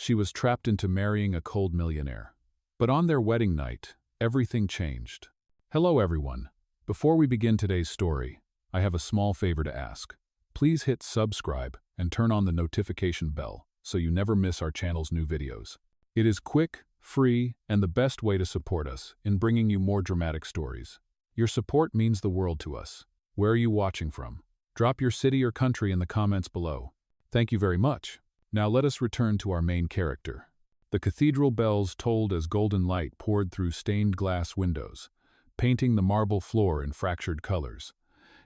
She was trapped into marrying a cold millionaire. But on their wedding night, everything changed. Hello everyone. Before we begin today's story, I have a small favor to ask. Please hit subscribe and turn on the notification bell so you never miss our channel's new videos. It is quick, free, and the best way to support us in bringing you more dramatic stories. Your support means the world to us. Where are you watching from? Drop your city or country in the comments below. Thank you very much. Now let us return to our main character. The cathedral bells tolled as golden light poured through stained glass windows, painting the marble floor in fractured colors.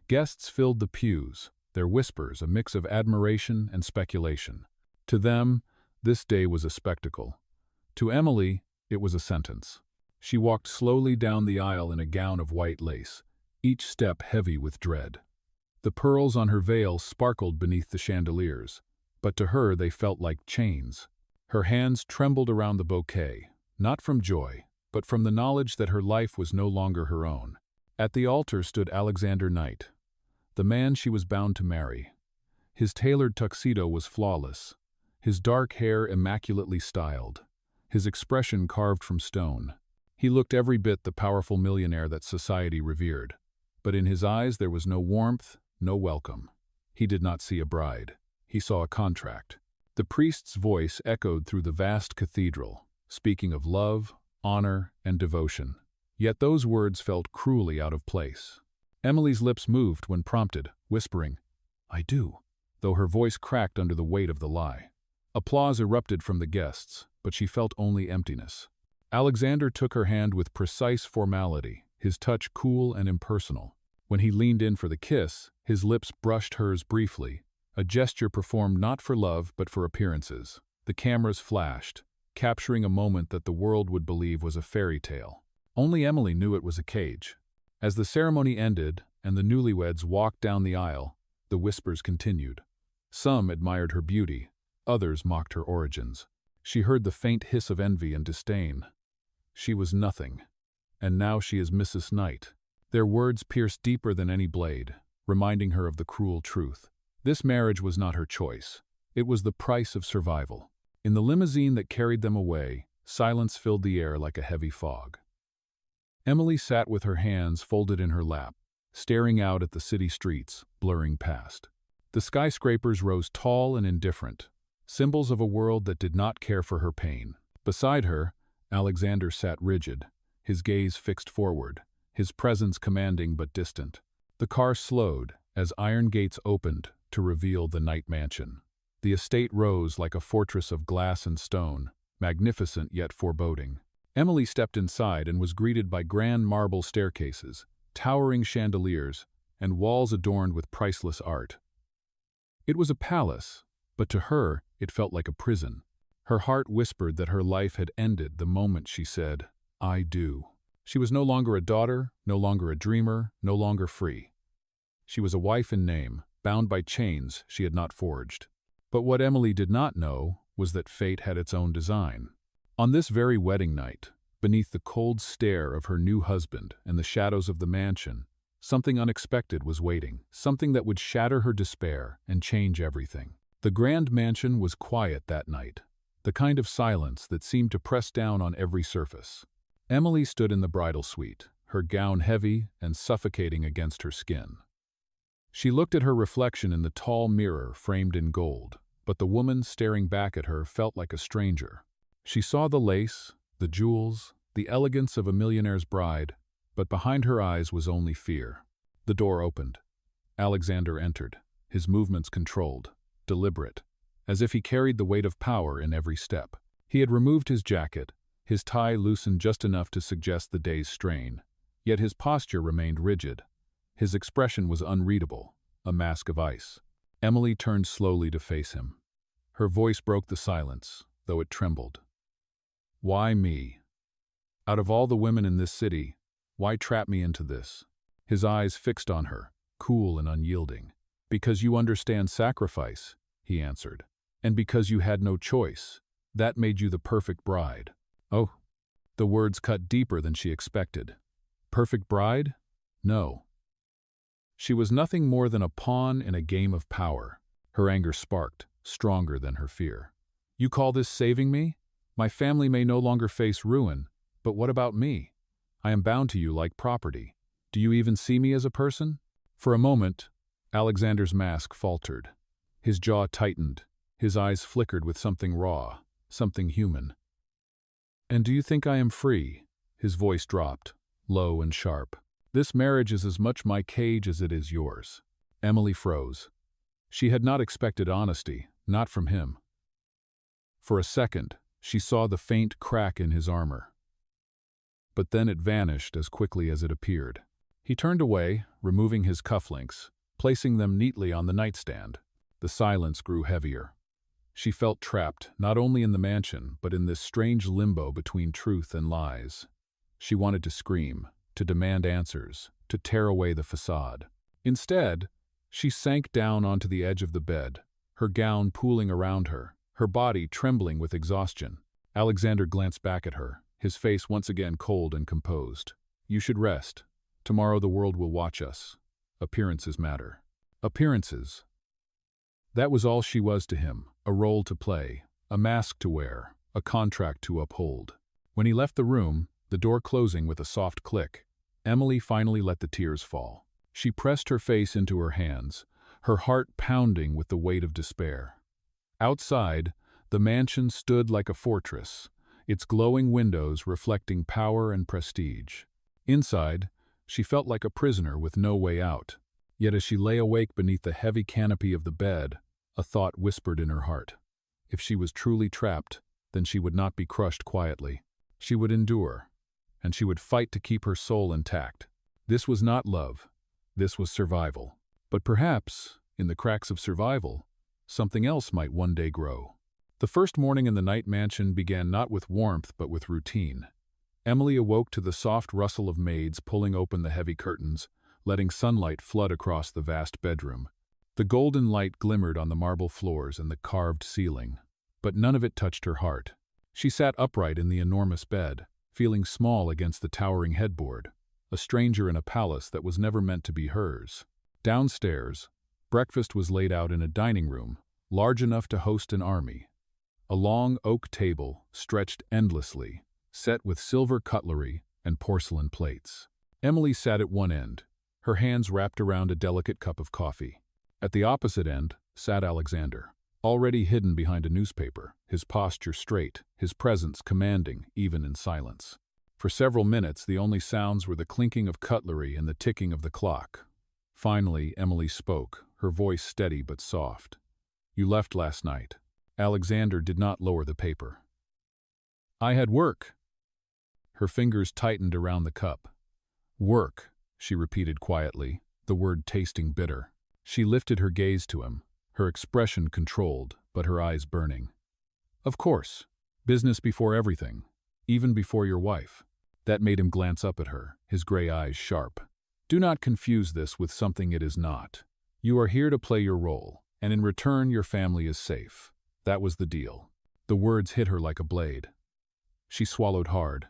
Guests filled the pews, their whispers a mix of admiration and speculation. To them, this day was a spectacle. To Emily, it was a sentence. She walked slowly down the aisle in a gown of white lace, each step heavy with dread. The pearls on her veil sparkled beneath the chandeliers, but to her they felt like chains. Her hands trembled around the bouquet, not from joy, but from the knowledge that her life was no longer her own. At the altar stood Alexander Knight, the man she was bound to marry. His tailored tuxedo was flawless, his dark hair immaculately styled, his expression carved from stone. He looked every bit the powerful millionaire that society revered, but in his eyes there was no warmth, no welcome. He did not see a bride. He saw a contract. The priest's voice echoed through the vast cathedral, speaking of love, honor, and devotion. Yet those words felt cruelly out of place. Emily's lips moved when prompted, whispering, "I do," though her voice cracked under the weight of the lie. Applause erupted from the guests, but she felt only emptiness. Alexander took her hand with precise formality, his touch cool and impersonal. When he leaned in for the kiss, his lips brushed hers briefly, a gesture performed not for love but for appearances. The cameras flashed, capturing a moment that the world would believe was a fairy tale. Only Emily knew it was a cage. As the ceremony ended and the newlyweds walked down the aisle, the whispers continued. Some admired her beauty, others mocked her origins. She heard the faint hiss of envy and disdain. She was nothing, and now she is Mrs. Knight. Their words pierced deeper than any blade, reminding her of the cruel truth. This marriage was not her choice. It was the price of survival. In the limousine that carried them away, silence filled the air like a heavy fog. Emily sat with her hands folded in her lap, staring out at the city streets, blurring past. The skyscrapers rose tall and indifferent, symbols of a world that did not care for her pain. Beside her, Alexander sat rigid, his gaze fixed forward, his presence commanding but distant. The car slowed as iron gates opened to reveal the Knight mansion. The estate rose like a fortress of glass and stone, magnificent yet foreboding. Emily stepped inside and was greeted by grand marble staircases, towering chandeliers, and walls adorned with priceless art. It was a palace, but to her it felt like a prison. Her heart whispered that her life had ended the moment she said, "I do." She was no longer a daughter, no longer a dreamer, no longer free. She was a wife in name, bound by chains she had not forged. But what Emily did not know was that fate had its own design. On this very wedding night, beneath the cold stare of her new husband and the shadows of the mansion, something unexpected was waiting, something that would shatter her despair and change everything. The grand mansion was quiet that night, the kind of silence that seemed to press down on every surface. Emily stood in the bridal suite, her gown heavy and suffocating against her skin. She looked at her reflection in the tall mirror framed in gold, but the woman staring back at her felt like a stranger. She saw the lace, the jewels, the elegance of a millionaire's bride, but behind her eyes was only fear. The door opened. Alexander entered, his movements controlled, deliberate, as if he carried the weight of power in every step. He had removed his jacket, his tie loosened just enough to suggest the day's strain, yet his posture remained rigid. His expression was unreadable, a mask of ice. Emily turned slowly to face him. Her voice broke the silence, though it trembled. "Why me? Out of all the women in this city, why trap me into this?" His eyes fixed on her, cool and unyielding. "Because you understand sacrifice," he answered. "And because you had no choice. That made you the perfect bride." Oh, the words cut deeper than she expected. Perfect bride? No. She was nothing more than a pawn in a game of power. Her anger sparked, stronger than her fear. You call this saving me? My family may no longer face ruin, but what about me? I am bound to you like property. Do you even see me as a person? For a moment, Alexander's mask faltered. His jaw tightened, his eyes flickered with something raw, something human. And do you think I am free? His voice dropped, low and sharp. This marriage is as much my cage as it is yours. Emily froze. She had not expected honesty, not from him. For a second, she saw the faint crack in his armor. But then it vanished as quickly as it appeared. He turned away, removing his cufflinks, placing them neatly on the nightstand. The silence grew heavier. She felt trapped, not only in the mansion, but in this strange limbo between truth and lies. She wanted to scream, to demand answers, to tear away the facade. Instead, she sank down onto the edge of the bed, her gown pooling around her, her body trembling with exhaustion. Alexander glanced back at her, his face once again cold and composed. You should rest. Tomorrow the world will watch us. Appearances matter. Appearances. That was all she was to him, a role to play, a mask to wear, a contract to uphold. When he left the room, the door closing with a soft click, Emily finally let the tears fall. She pressed her face into her hands, her heart pounding with the weight of despair. Outside, the mansion stood like a fortress, its glowing windows reflecting power and prestige. Inside, she felt like a prisoner with no way out. Yet as she lay awake beneath the heavy canopy of the bed, a thought whispered in her heart. If she was truly trapped, then she would not be crushed quietly. She would endure, and she would fight to keep her soul intact. This was not love. This was survival. But perhaps, in the cracks of survival, something else might one day grow. The first morning in the night mansion began not with warmth but with routine. Emily awoke to the soft rustle of maids pulling open the heavy curtains, letting sunlight flood across the vast bedroom. The golden light glimmered on the marble floors and the carved ceiling, but none of it touched her heart. She sat upright in the enormous bed, feeling small against the towering headboard, a stranger in a palace that was never meant to be hers. Downstairs, breakfast was laid out in a dining room, large enough to host an army. A long oak table stretched endlessly, set with silver cutlery and porcelain plates. Emily sat at one end, her hands wrapped around a delicate cup of coffee. At the opposite end sat Alexander, already hidden behind a newspaper, his posture straight, his presence commanding, even in silence. For several minutes, the only sounds were the clinking of cutlery and the ticking of the clock. Finally, Emily spoke, her voice steady but soft. You left last night. Alexander did not lower the paper. I had work. Her fingers tightened around the cup. Work, she repeated quietly, the word tasting bitter. She lifted her gaze to him, her expression controlled, but her eyes burning. Of course, business before everything, even before your wife. That made him glance up at her, his gray eyes sharp. Do not confuse this with something it is not. You are here to play your role, and in return your family is safe. That was the deal. The words hit her like a blade. She swallowed hard,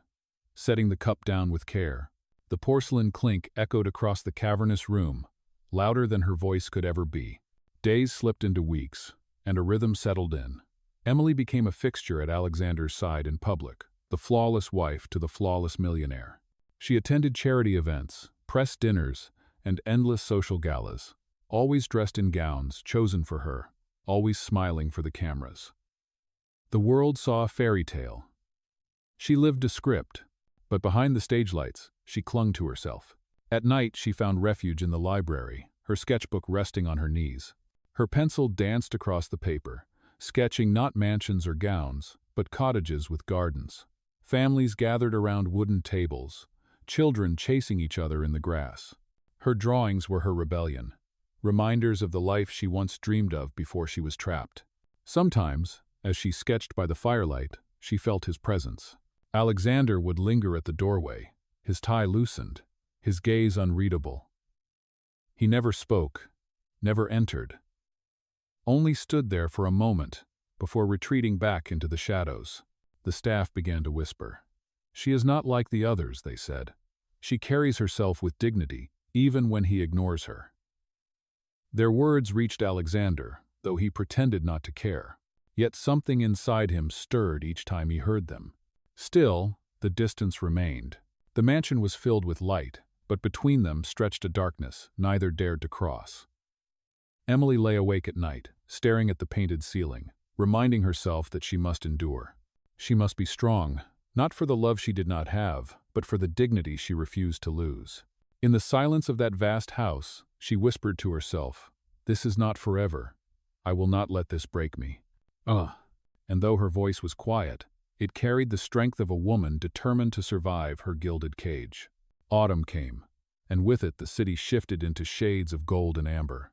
setting the cup down with care. The porcelain clink echoed across the cavernous room, louder than her voice could ever be. Days slipped into weeks, and a rhythm settled in. Emily became a fixture at Alexander's side in public, the flawless wife to the flawless millionaire. She attended charity events, press dinners, and endless social galas, always dressed in gowns chosen for her, always smiling for the cameras. The world saw a fairy tale. She lived a script, but behind the stage lights, she clung to herself. At night, she found refuge in the library, her sketchbook resting on her knees. Her pencil danced across the paper, sketching not mansions or gowns, but cottages with gardens. Families gathered around wooden tables, children chasing each other in the grass. Her drawings were her rebellion, reminders of the life she once dreamed of before she was trapped. Sometimes, as she sketched by the firelight, she felt his presence. Alexander would linger at the doorway, his tie loosened, his gaze unreadable. He never spoke, never entered, only stood there for a moment before retreating back into the shadows. The staff began to whisper. She is not like the others, they said. She carries herself with dignity, even when he ignores her. Their words reached Alexander, though he pretended not to care. Yet something inside him stirred each time he heard them. Still, the distance remained. The mansion was filled with light, but between them stretched a darkness neither dared to cross. Emily lay awake at night, staring at the painted ceiling, reminding herself that she must endure. She must be strong, not for the love she did not have, but for the dignity she refused to lose. In the silence of that vast house, she whispered to herself, "This is not forever. I will not let this break me." And though her voice was quiet, it carried the strength of a woman determined to survive her gilded cage. Autumn came, and with it the city shifted into shades of gold and amber.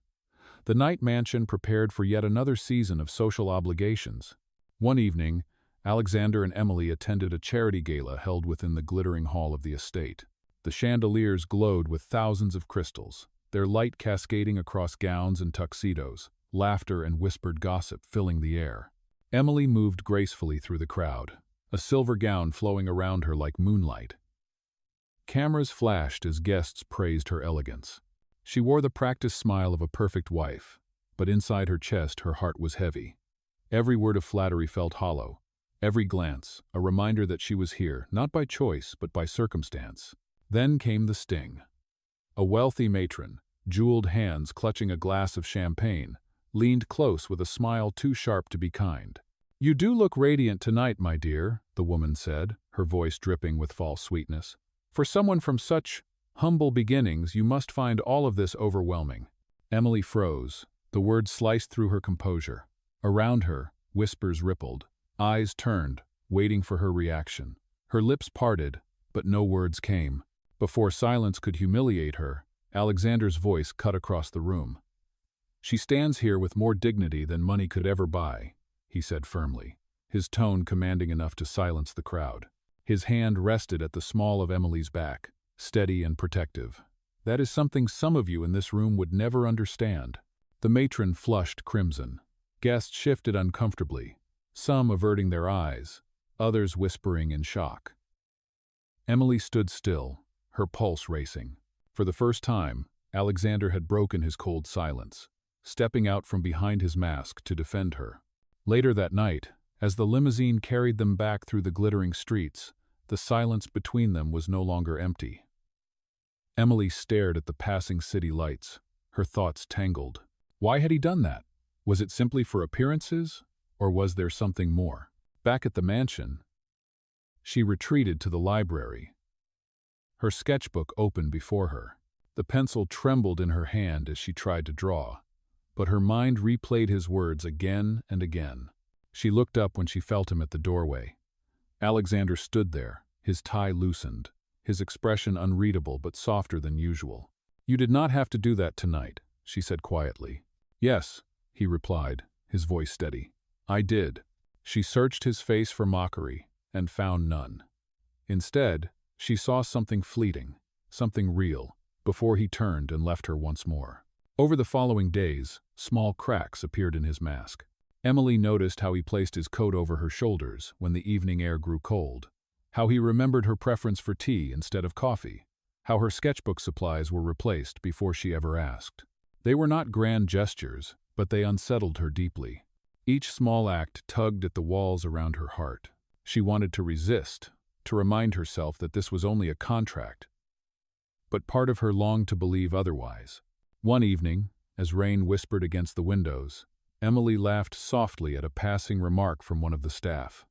The night mansion prepared for yet another season of social obligations. One evening, Alexander and Emily attended a charity gala held within the glittering hall of the estate. The chandeliers glowed with thousands of crystals, their light cascading across gowns and tuxedos, laughter and whispered gossip filling the air. Emily moved gracefully through the crowd, a silver gown flowing around her like moonlight. Cameras flashed as guests praised her elegance. She wore the practiced smile of a perfect wife, but inside her chest her heart was heavy. Every word of flattery felt hollow, every glance a reminder that she was here, not by choice but by circumstance. Then came the sting. A wealthy matron, jeweled hands clutching a glass of champagne, leaned close with a smile too sharp to be kind. "You do look radiant tonight, my dear," the woman said, her voice dripping with false sweetness. "For someone from such humble beginnings, you must find all of this overwhelming." Emily froze, the words sliced through her composure. Around her, whispers rippled, eyes turned, waiting for her reaction. Her lips parted, but no words came. Before silence could humiliate her, Alexander's voice cut across the room. "She stands here with more dignity than money could ever buy," he said firmly, his tone commanding enough to silence the crowd. His hand rested at the small of Emily's back, steady and protective. "That is something some of you in this room would never understand." The matron flushed crimson. Guests shifted uncomfortably, some averting their eyes, others whispering in shock. Emily stood still, her pulse racing. For the first time, Alexander had broken his cold silence, stepping out from behind his mask to defend her. Later that night, as the limousine carried them back through the glittering streets, the silence between them was no longer empty. Emily stared at the passing city lights, her thoughts tangled. Why had he done that? Was it simply for appearances, or was there something more? Back at the mansion, she retreated to the library. Her sketchbook opened before her. The pencil trembled in her hand as she tried to draw, but her mind replayed his words again and again. She looked up when she felt him at the doorway. Alexander stood there, his tie loosened, his expression unreadable but softer than usual. "You did not have to do that tonight," she said quietly. "Yes," he replied, his voice steady. "I did." She searched his face for mockery, and found none. Instead, she saw something fleeting, something real, before he turned and left her once more. Over the following days, small cracks appeared in his mask. Emily noticed how he placed his coat over her shoulders when the evening air grew cold, how he remembered her preference for tea instead of coffee, how her sketchbook supplies were replaced before she ever asked. They were not grand gestures, but they unsettled her deeply. Each small act tugged at the walls around her heart. She wanted to resist, to remind herself that this was only a contract. But part of her longed to believe otherwise. One evening, as rain whispered against the windows, Emily laughed softly at a passing remark from one of the staff.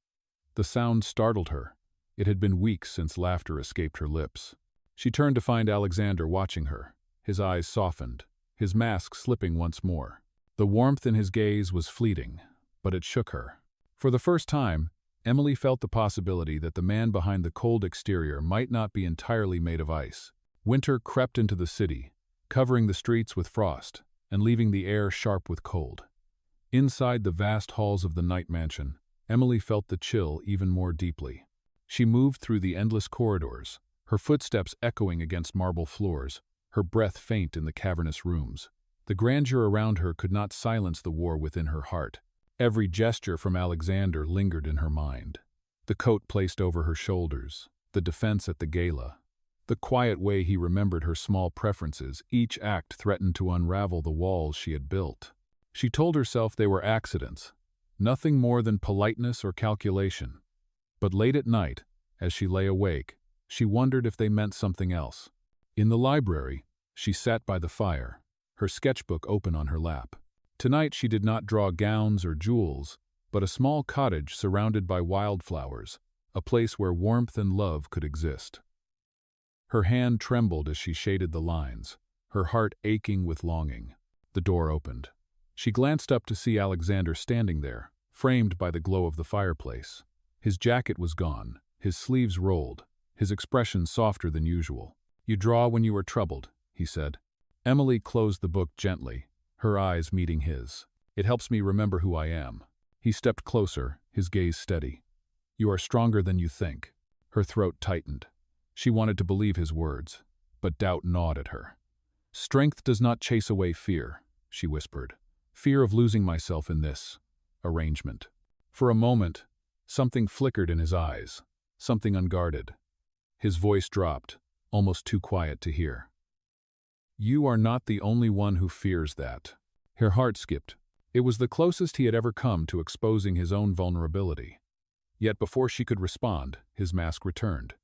The sound startled her. It had been weeks since laughter escaped her lips. She turned to find Alexander watching her, his eyes softened, his mask slipping once more. The warmth in his gaze was fleeting, but it shook her. For the first time, Emily felt the possibility that the man behind the cold exterior might not be entirely made of ice. Winter crept into the city, covering the streets with frost and leaving the air sharp with cold. Inside the vast halls of the night mansion, Emily felt the chill even more deeply. She moved through the endless corridors, her footsteps echoing against marble floors, her breath faint in the cavernous rooms. The grandeur around her could not silence the war within her heart. Every gesture from Alexander lingered in her mind. The coat placed over her shoulders, the defense at the gala, the quiet way he remembered her small preferences, each act threatened to unravel the walls she had built. She told herself they were accidents, nothing more than politeness or calculation. But late at night, as she lay awake, she wondered if they meant something else. In the library, she sat by the fire, her sketchbook open on her lap. Tonight she did not draw gowns or jewels, but a small cottage surrounded by wildflowers, a place where warmth and love could exist. Her hand trembled as she shaded the lines, her heart aching with longing. The door opened. She glanced up to see Alexander standing there, framed by the glow of the fireplace. His jacket was gone, his sleeves rolled, his expression softer than usual. "You draw when you are troubled," he said. Emily closed the book gently, her eyes meeting his. "It helps me remember who I am." He stepped closer, his gaze steady. "You are stronger than you think." Her throat tightened. She wanted to believe his words, but doubt gnawed at her. "Strength does not chase away fear," she whispered. "Fear of losing myself in this arrangement." For a moment, something flickered in his eyes, something unguarded. His voice dropped, almost too quiet to hear. "You are not the only one who fears that." Her heart skipped. It was the closest he had ever come to exposing his own vulnerability. Yet before she could respond, his mask returned.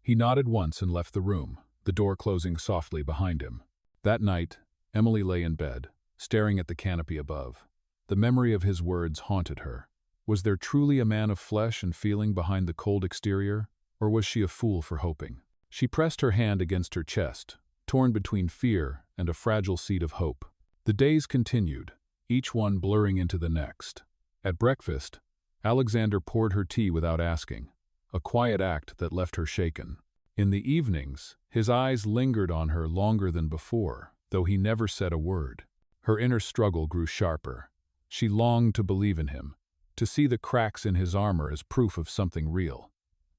He nodded once and left the room, the door closing softly behind him. That night, Emily lay in bed, staring at the canopy above. The memory of his words haunted her. Was there truly a man of flesh and feeling behind the cold exterior, or was she a fool for hoping? She pressed her hand against her chest, torn between fear and a fragile seed of hope. The days continued, each one blurring into the next. At breakfast, Alexander poured her tea without asking, a quiet act that left her shaken. In the evenings, his eyes lingered on her longer than before, though he never said a word. Her inner struggle grew sharper. She longed to believe in him, to see the cracks in his armor as proof of something real.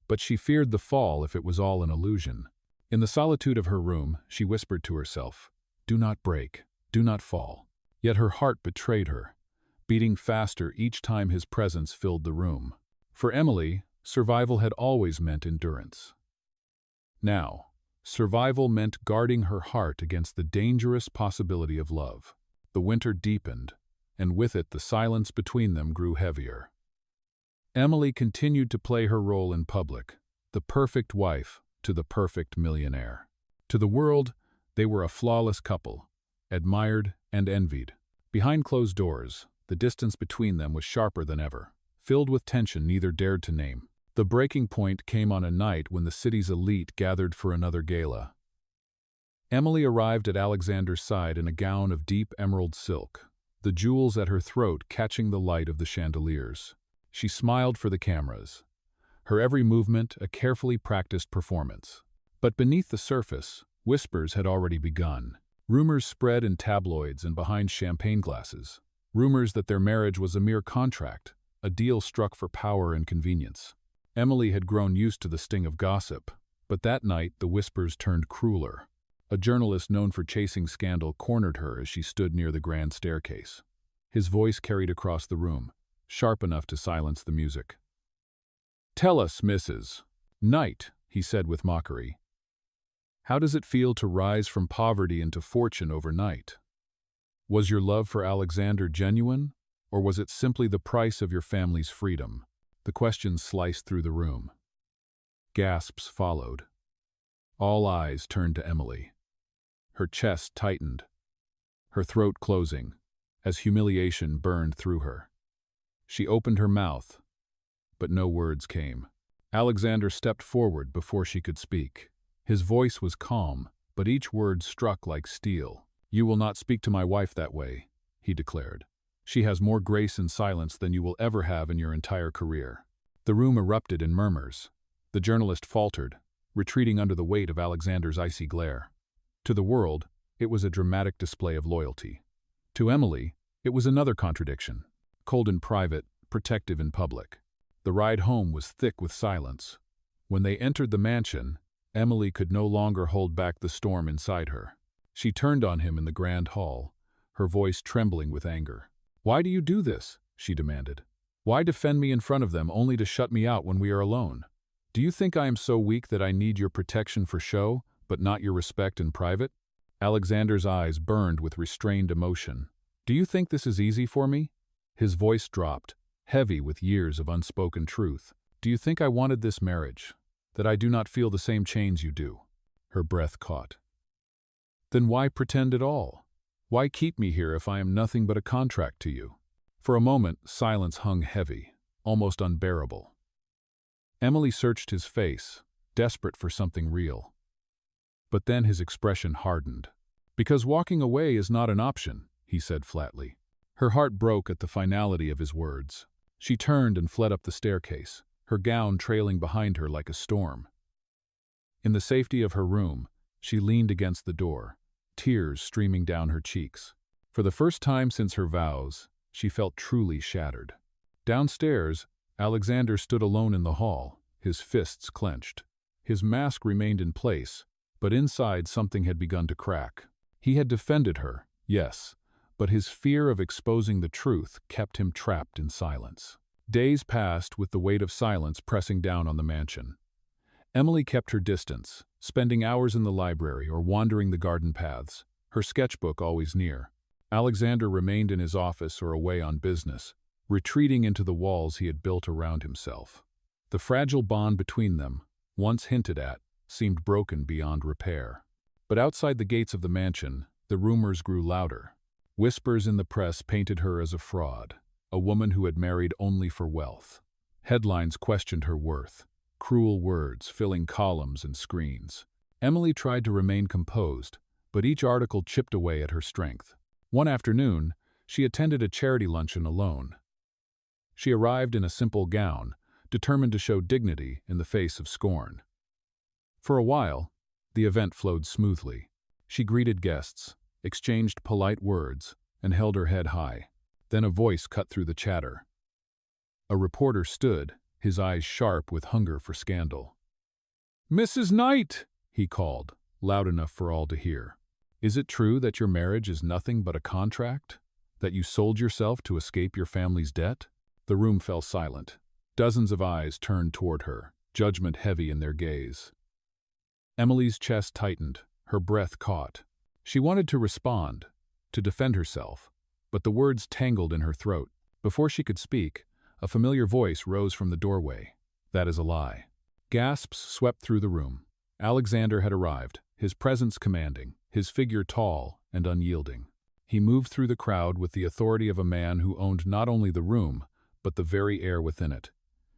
But she feared the fall if it was all an illusion. In the solitude of her room, she whispered to herself, "Do not break, do not fall." Yet her heart betrayed her, beating faster each time his presence filled the room. For Emily, survival had always meant endurance. Now, survival meant guarding her heart against the dangerous possibility of love. The winter deepened, and with it the silence between them grew heavier. Emily continued to play her role in public, the perfect wife to the perfect millionaire. To the world, they were a flawless couple, admired and envied. Behind closed doors, the distance between them was sharper than ever, filled with tension neither dared to name. The breaking point came on a night when the city's elite gathered for another gala. Emily arrived at Alexander's side in a gown of deep emerald silk, the jewels at her throat catching the light of the chandeliers. She smiled for the cameras, her every movement a carefully practiced performance. But beneath the surface, whispers had already begun. Rumors spread in tabloids and behind champagne glasses. Rumors that their marriage was a mere contract, a deal struck for power and convenience. Emily had grown used to the sting of gossip, but that night the whispers turned crueler. A journalist known for chasing scandal cornered her as she stood near the grand staircase. His voice carried across the room, sharp enough to silence the music. "Tell us, Mrs. Knight," he said with mockery. "How does it feel to rise from poverty into fortune overnight? Was your love for Alexander genuine, or was it simply the price of your family's freedom?" The questions sliced through the room. Gasps followed. All eyes turned to Emily. Her chest tightened, her throat closing, as humiliation burned through her. She opened her mouth, but no words came. Alexander stepped forward before she could speak. His voice was calm, but each word struck like steel. "You will not speak to my wife that way," he declared. "She has more grace and silence than you will ever have in your entire career." The room erupted in murmurs. The journalist faltered, retreating under the weight of Alexander's icy glare. To the world, it was a dramatic display of loyalty. To Emily, it was another contradiction. Cold in private, protective in public. The ride home was thick with silence. When they entered the mansion, Emily could no longer hold back the storm inside her. She turned on him in the grand hall, her voice trembling with anger. "Why do you do this?" she demanded. "Why defend me in front of them only to shut me out when we are alone? Do you think I am so weak that I need your protection for show, but not your respect in private?" Alexander's eyes burned with restrained emotion. "Do you think this is easy for me?" His voice dropped, heavy with years of unspoken truth. "Do you think I wanted this marriage? That I do not feel the same chains you do?" Her breath caught. "Then why pretend at all? Why keep me here if I am nothing but a contract to you?" For a moment, silence hung heavy, almost unbearable. Emily searched his face, desperate for something real. But then his expression hardened. "Because walking away is not an option," he said flatly. Her heart broke at the finality of his words. She turned and fled up the staircase, her gown trailing behind her like a storm. In the safety of her room, she leaned against the door, tears streaming down her cheeks. For the first time since her vows, she felt truly shattered. Downstairs, Alexander stood alone in the hall, his fists clenched. His mask remained in place, but inside something had begun to crack. He had defended her, yes, but his fear of exposing the truth kept him trapped in silence. Days passed with the weight of silence pressing down on the mansion. Emily kept her distance, spending hours in the library or wandering the garden paths, her sketchbook always near. Alexander remained in his office or away on business, retreating into the walls he had built around himself. The fragile bond between them, once hinted at, seemed broken beyond repair. But outside the gates of the mansion, the rumors grew louder. Whispers in the press painted her as a fraud, a woman who had married only for wealth. Headlines questioned her worth, cruel words filling columns and screens. Emily tried to remain composed, but each article chipped away at her strength. One afternoon, she attended a charity luncheon alone. She arrived in a simple gown, determined to show dignity in the face of scorn. For a while, the event flowed smoothly. She greeted guests, exchanged polite words, and held her head high. Then a voice cut through the chatter. A reporter stood, his eyes sharp with hunger for scandal. "Mrs. Knight!" he called, loud enough for all to hear. "Is it true that your marriage is nothing but a contract? That you sold yourself to escape your family's debt?" The room fell silent. Dozens of eyes turned toward her, judgment heavy in their gaze. Emily's chest tightened, her breath caught. She wanted to respond, to defend herself, but the words tangled in her throat. Before she could speak, a familiar voice rose from the doorway. "That is a lie." Gasps swept through the room. Alexander had arrived, his presence commanding, his figure tall and unyielding. He moved through the crowd with the authority of a man who owned not only the room, but the very air within it.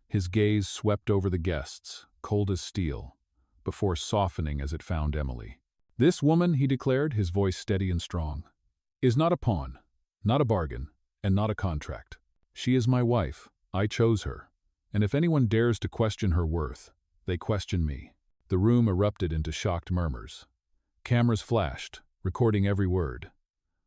His gaze swept over the guests, cold as steel, before softening as it found Emily. "This woman," he declared, his voice steady and strong, "is not a pawn, not a bargain, and not a contract. She is my wife. I chose her. And if anyone dares to question her worth, they question me." The room erupted into shocked murmurs. Cameras flashed, recording every word.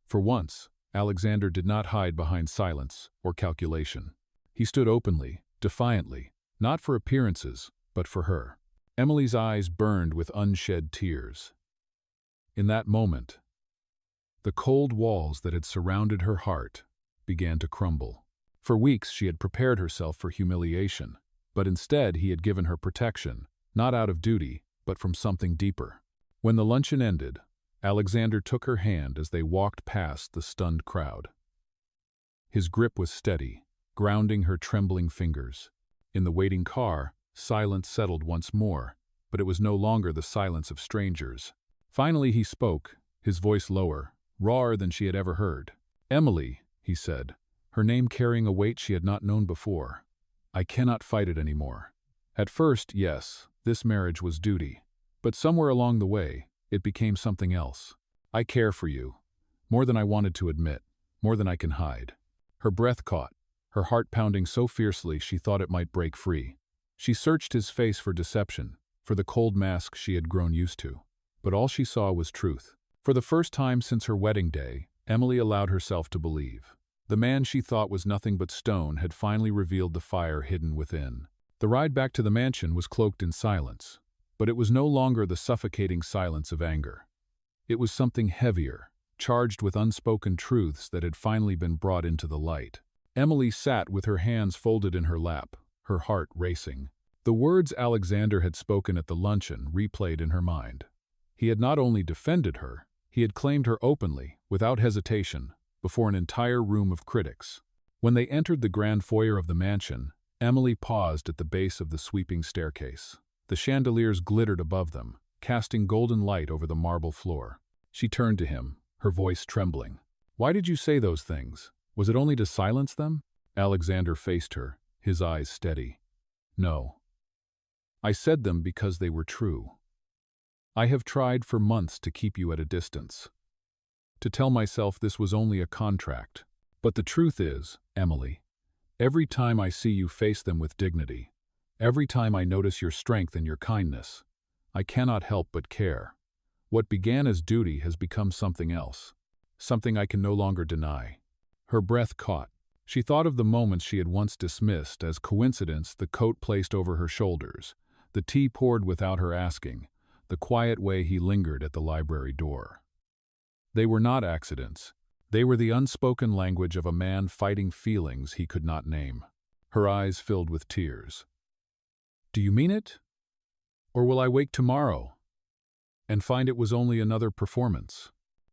For once, Alexander did not hide behind silence or calculation. He stood openly, defiantly, not for appearances, but for her. Emily's eyes burned with unshed tears. In that moment, the cold walls that had surrounded her heart began to crumble. For weeks she had prepared herself for humiliation, but instead he had given her protection, not out of duty, but from something deeper. When the luncheon ended, Alexander took her hand as they walked past the stunned crowd. His grip was steady, grounding her trembling fingers. In the waiting car, silence settled once more, but it was no longer the silence of strangers. Finally he spoke, his voice lower, rawer than she had ever heard. "Emily," he said, her name carrying a weight she had not known before. "I cannot fight it anymore. At first, yes, this marriage was duty. But somewhere along the way, it became something else. I care for you, more than I wanted to admit, more than I can hide." Her breath caught, her heart pounding so fiercely she thought it might break free. She searched his face for deception, for the cold mask she had grown used to. But all she saw was truth. For the first time since her wedding day, Emily allowed herself to believe. The man she thought was nothing but stone had finally revealed the fire hidden within. The ride back to the mansion was cloaked in silence, but it was no longer the suffocating silence of anger. It was something heavier, charged with unspoken truths that had finally been brought into the light. Emily sat with her hands folded in her lap, her heart racing. The words Alexander had spoken at the luncheon replayed in her mind. He had not only defended her, he had claimed her openly, without hesitation, before an entire room of critics. When they entered the grand foyer of the mansion, Emily paused at the base of the sweeping staircase. The chandeliers glittered above them, casting golden light over the marble floor. She turned to him, her voice trembling. "Why did you say those things? Was it only to silence them?" Alexander faced her, his eyes steady. "No. I said them because they were true. I have tried for months to keep you at a distance, to tell myself this was only a contract. But the truth is, Emily, every time I see you face them with dignity, every time I notice your strength and your kindness, I cannot help but care. What began as duty has become something else, something I can no longer deny." Her breath caught. She thought of the moments she had once dismissed as coincidence, the coat placed over her shoulders, the tea poured without her asking, the quiet way he lingered at the library door. They were not accidents. They were the unspoken language of a man fighting feelings he could not name. Her eyes filled with tears. "Do you mean it? Or will I wake tomorrow and find it was only another performance?"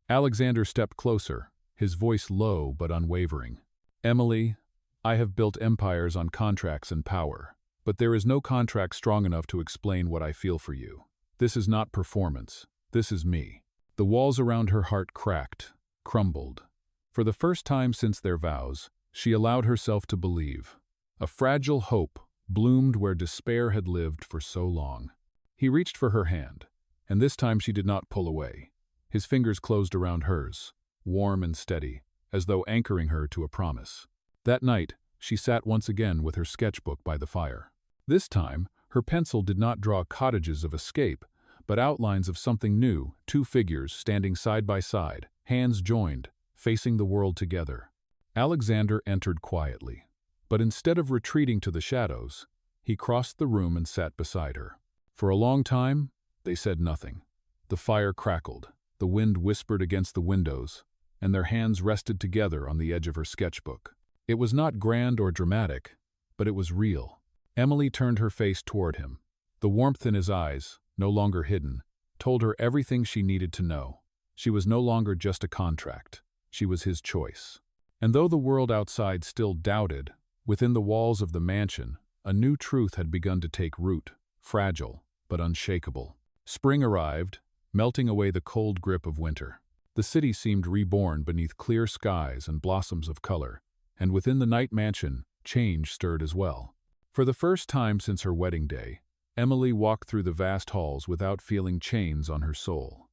Alexander stepped closer, his voice low but unwavering. "Emily, I have built empires on contracts and power, but there is no contract strong enough to explain what I feel for you. This is not performance. This is me." The walls around her heart cracked, crumbled. For the first time since their vows, she allowed herself to believe. A fragile hope bloomed where despair had lived for so long. He reached for her hand, and this time she did not pull away. His fingers closed around hers, warm and steady, as though anchoring her to a promise. That night, she sat once again with her sketchbook by the fire. This time, her pencil did not draw cottages of escape, but outlines of something new, two figures standing side by side, hands joined, facing the world together. Alexander entered quietly, but instead of retreating to the shadows, he crossed the room and sat beside her. For a long time, they said nothing. The fire crackled, the wind whispered against the windows, and their hands rested together on the edge of her sketchbook. It was not grand or dramatic, but it was real. Emily turned her face toward him. The warmth in his eyes, no longer hidden, told her everything she needed to know. She was no longer just a contract. She was his choice. And though the world outside still doubted, within the walls of the mansion, a new truth had begun to take root, fragile but unshakable. Spring arrived, melting away the cold grip of winter. The city seemed reborn beneath clear skies and blossoms of color, and within the night mansion, change stirred as well. For the first time since her wedding day, Emily walked through the vast halls without feeling chains on her soul.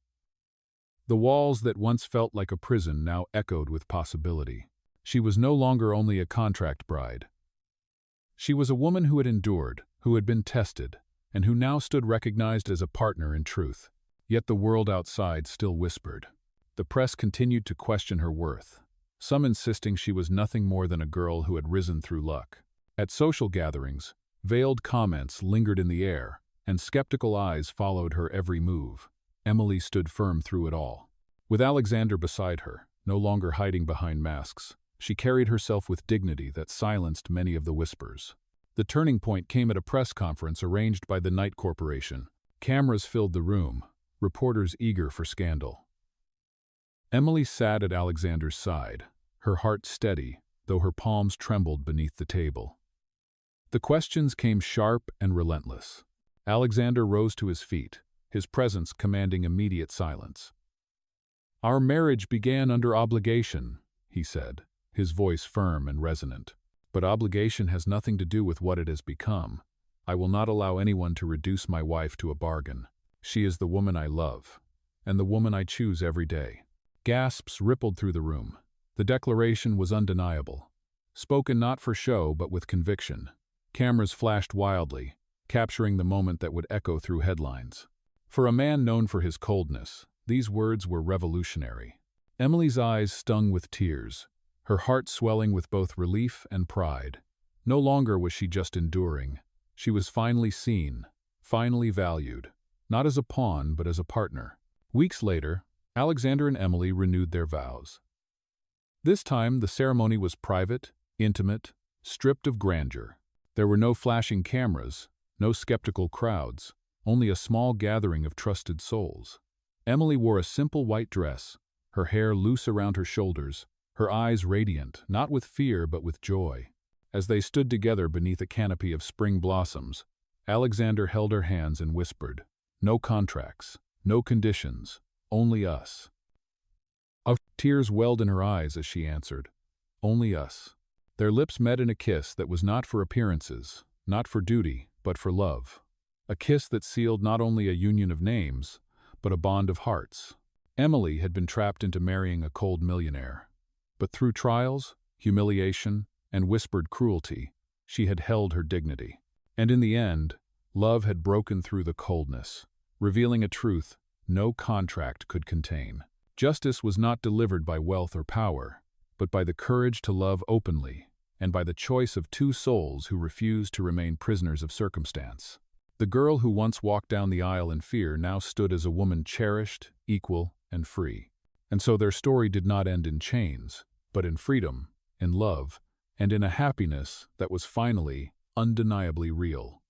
The walls that once felt like a prison now echoed with possibility. She was no longer only a contract bride. She was a woman who had endured, who had been tested, and who now stood recognized as a partner in truth. Yet the world outside still whispered. The press continued to question her worth, some insisting she was nothing more than a girl who had risen through luck. At social gatherings, veiled comments lingered in the air, and skeptical eyes followed her every move. Emily stood firm through it all. With Alexander beside her, no longer hiding behind masks, she carried herself with dignity that silenced many of the whispers. The turning point came at a press conference arranged by the Knight Corporation. Cameras filled the room, reporters eager for scandal. Emily sat at Alexander's side, her heart steady, though her palms trembled beneath the table. The questions came sharp and relentless. Alexander rose to his feet, his presence commanding immediate silence. "Our marriage began under obligation," he said, his voice firm and resonant. "But obligation has nothing to do with what it has become. I will not allow anyone to reduce my wife to a bargain. She is the woman I love, and the woman I choose every day." Gasps rippled through the room. The declaration was undeniable, spoken not for show but with conviction. Cameras flashed wildly, capturing the moment that would echo through headlines. For a man known for his coldness, these words were revolutionary. Emily's eyes stung with tears, her heart swelling with both relief and pride. No longer was she just enduring. She was finally seen, finally valued, not as a pawn but as a partner. Weeks later, Alexander and Emily renewed their vows. This time, the ceremony was private, intimate, stripped of grandeur. There were no flashing cameras, no skeptical crowds, only a small gathering of trusted souls. Emily wore a simple white dress, her hair loose around her shoulders, her eyes radiant, not with fear but with joy. As they stood together beneath a canopy of spring blossoms, Alexander held her hands and whispered, "No contracts, no conditions, only us." Tears welled in her eyes as she answered, "Only us." Their lips met in a kiss that was not for appearances, not for duty, but for love. A kiss that sealed not only a union of names, but a bond of hearts. Emily had been trapped into marrying a cold millionaire. But through trials, humiliation, and whispered cruelty, she had held her dignity. And in the end, love had broken through the coldness, revealing a truth no contract could contain. Justice was not delivered by wealth or power, but by the courage to love openly, and by the choice of two souls who refused to remain prisoners of circumstance. The girl who once walked down the aisle in fear now stood as a woman cherished, equal, and free. And so their story did not end in chains, but in freedom, in love, and in a happiness that was finally undeniably real.